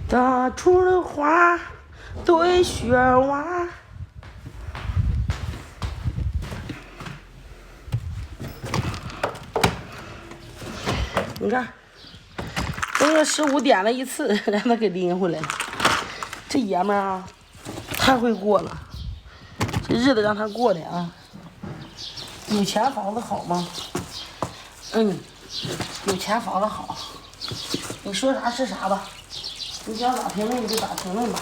打出了花对雪娃。你看，这个15点了一次，让他给拎回来了。这爷们儿啊，太会过了，这日子让他过的啊。有钱房子好吗？有钱房子好。你说啥是啥吧，你想咋评论你就咋评论吧。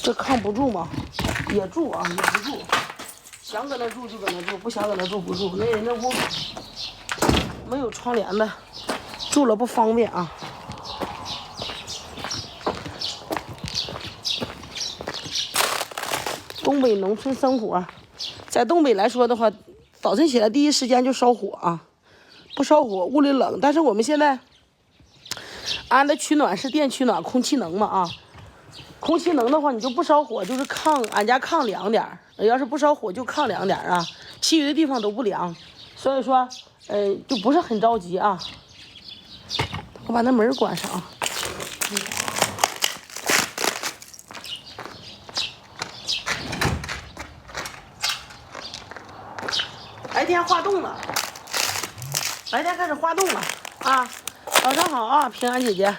这抗不住吗？也住啊，也不住。想搁那住就搁那住，不想搁那住不住。那人家屋没有窗帘的，住了不方便啊。东北农村生活，在东北来说的话，早晨起来第一时间就烧火啊，不烧火屋里冷。但是我们现在安的取暖是电取暖，空气能嘛啊。空气能的话，你就不烧火，就是炕，俺家炕凉点儿。要是不烧火就炕凉点儿啊，其余的地方都不凉。所以说，就不是很着急啊。我把那门关上啊。白天化冻了，白天开始化冻了啊！早上好啊，平安姐姐。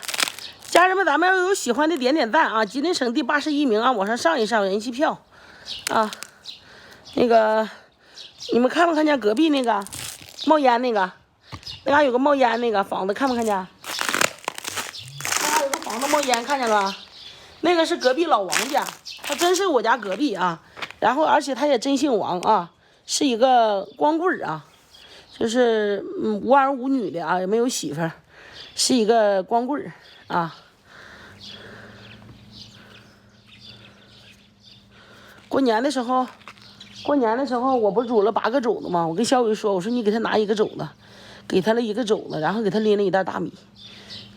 家人们，咱们要有喜欢的点点赞啊！吉林省第81名啊，往上上一上人气票啊！那个，你们看没看见隔壁那个冒烟那个？那嘎有个冒烟那个房子，看没看见？那嘎有个房子冒烟，看见了？那个是隔壁老王家，他真是我家隔壁啊。然后，而且他也真姓王啊，是一个光棍啊，就是无儿无女的啊，也没有媳妇儿，是一个光棍啊。过年的时候我不是煮了8个肘子吗？我跟小雨说，我说你给他拿1个肘子，给他了1个肘子，然后给他拎了1袋大米，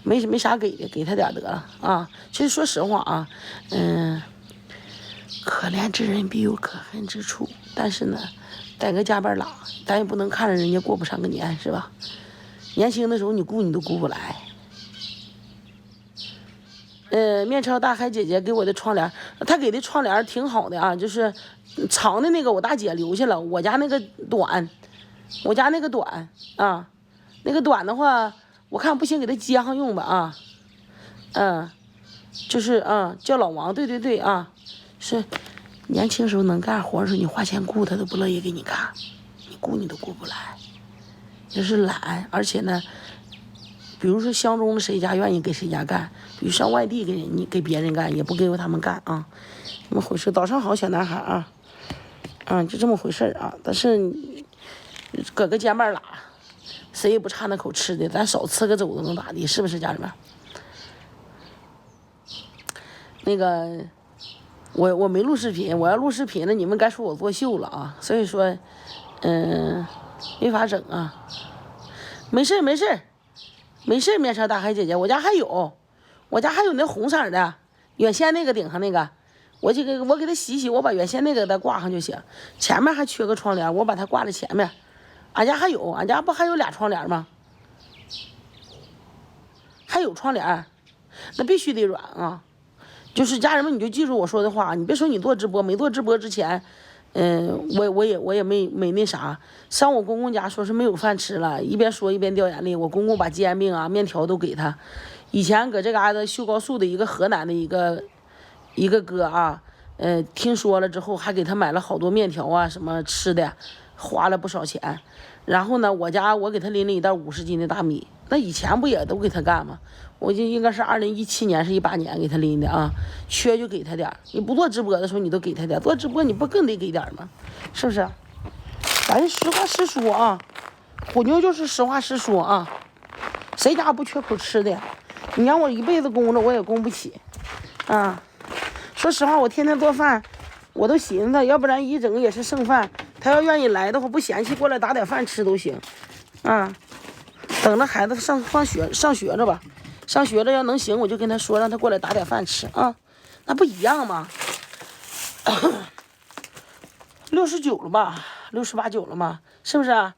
没啥给的，给他点得了啊。其实说实话啊，可怜之人必有可恨之处，但是呢，带个加班拉，咱也不能看着人家过不上个年，是吧？年轻的时候你顾你都顾不来。面朝大海姐姐给我的窗帘，她给的窗帘挺好的啊，就是长的那个我大姐留下了，我家那个短啊，那个短的话，我看不行，给她接上用吧啊，就是叫老王，对啊，是年轻时候能干活的时候，你花钱雇他都不乐意给你干，你雇你都雇不来，就是懒，而且呢。比如说乡中的谁家愿意给谁家干，比如上外地给别人干，也不给他们干啊，这么回事。早上好，小男孩啊，就这么回事啊。但是搁个肩膀拉，谁也不差那口吃的，咱少吃个肘子能咋地？是不是家人们？那个我没录视频，我要录视频了，你们该说我作秀了啊。所以说，没法整啊。没事。面朝大海姐姐，我家还有那红色的原先那个顶上那个，我给它洗，我把原先那个再挂上就行。前面还缺个窗帘，我把它挂在前面。俺家还有，俺家不还有俩窗帘吗？还有窗帘，那必须得软啊。就是家人们，你就记住我说的话，你别说你做直播，没做直播之前。我也没那啥，上我公公家说是没有饭吃了，一边说一边掉眼泪。我公公把煎饼啊、面条都给他。以前搁这嘎达修高速的一个河南的一个哥啊，听说了之后还给他买了好多面条啊什么吃的，花了不少钱。然后呢，我给他拎了1袋50斤的大米，那以前不也都给他干吗？我就应该是2017年是18年给他拎的啊，缺就给他点，你不做直播的时候你都给他点，做直播你不更得给点吗？是不是？咱实话实说啊，虎妞就是实话实说啊，谁家不缺口吃的？你让我一辈子供着我也供不起啊。说实话，我天天做饭，我都寻思，要不然一整也是剩饭，他要愿意来的话不嫌弃，过来打点饭吃都行啊。等着孩子上学着吧。上学了要能行，我就跟他说，让他过来打点饭吃啊，那不一样吗？69了吧，68、9了嘛，是不是啊？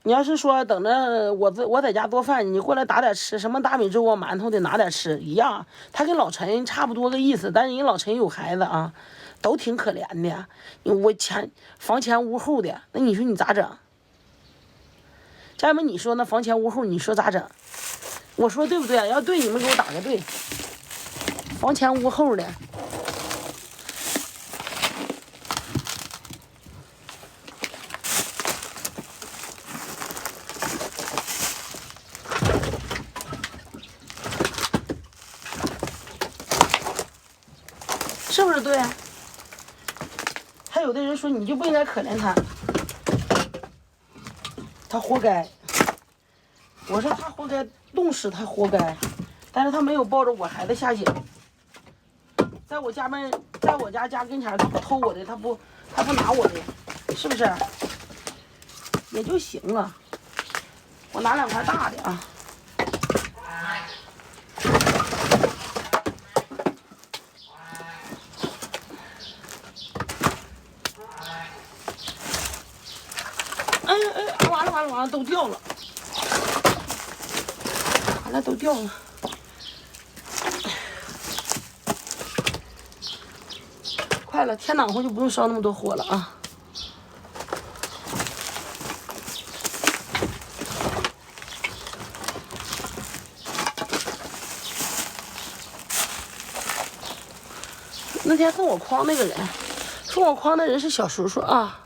你要是说等着我在家做饭，你过来打点吃，什么大米粥啊、馒头的拿点吃一样。他跟老陈差不多个意思，但是人老陈有孩子啊，都挺可怜的。我房前屋后的，那你说你咋整？家人们，你说那房前屋后，你说咋整？我说对不对？要对，你们给我打个对。房前屋后的。是不是对？还有的人说你就不应该可怜他，他活该。我说他活该，冻死他活该，但是他没有抱着我孩子下井，在我家跟前，他不偷我的，他不拿我的，是不是？也就行啊。我拿2块大的啊。哎，完了，都掉了，完了都掉了。快了，天暖和就不用烧那么多火了啊。那天送我筐那个人，送我筐的人是小叔叔啊。